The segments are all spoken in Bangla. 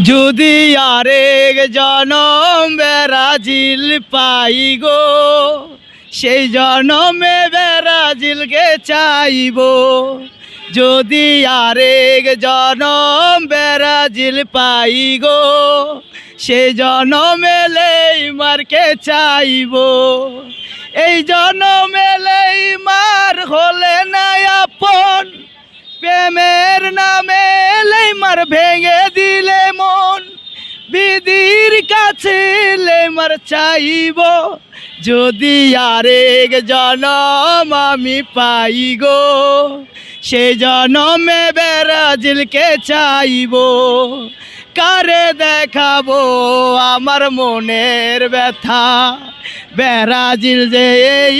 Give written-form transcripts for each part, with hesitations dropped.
যদি আরেক জনম ব্রাজিল পাই গো, সেই জনমে ব্রাজিলকে চাইব। যদি আরেক জনম ব্রাজিল পাই গো, সেই জনমে নেইমারকে চাইব। এই জনমে নেইমার হলে না আপন, প্রেমের নামে নেইমার ভেঙে দিলে মন। বিধির কাছে নেইমার চাইব, যদি আরেক জনম আমি পাই গো, সে জনমে ব্রাজিলকে চাইব। কারে দেখাবো আমার মনের ব্যথা, ব্রাজিল যে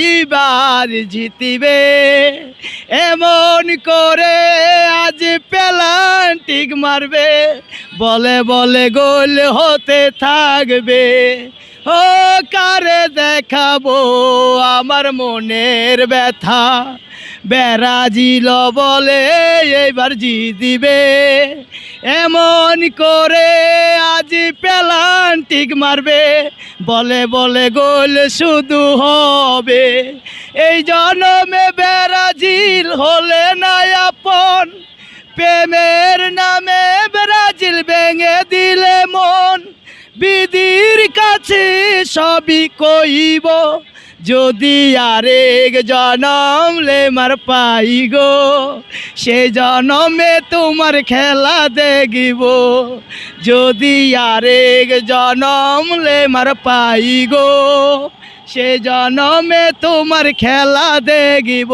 এইবার জিতিবে। এমন করে আজ পেনাল্টি মারবে, বলে বলে গোল হতে থাকবে। ও কারে দেখাবো আমার মনের ব্যথা, ব্রাজিল বলে এইবার জিতিবে। এমন করে আজ পেনাল্টি মারবে, বলে বলে গোল শুধু হবে। এই জনমে ব্রাজিল হলে না আপন, প্রেমের নামে ব্রাজিল ভেঙে দিলে মন। বিধির কাছে সবই কইব, যদি আরেক জনম নেইমার পাই গো, সে জনমে তোমার খেলা দেখিব। যদি আরেক জনম নেইমার পাই গো, সে জনমে তোমার খেলা দেখিব।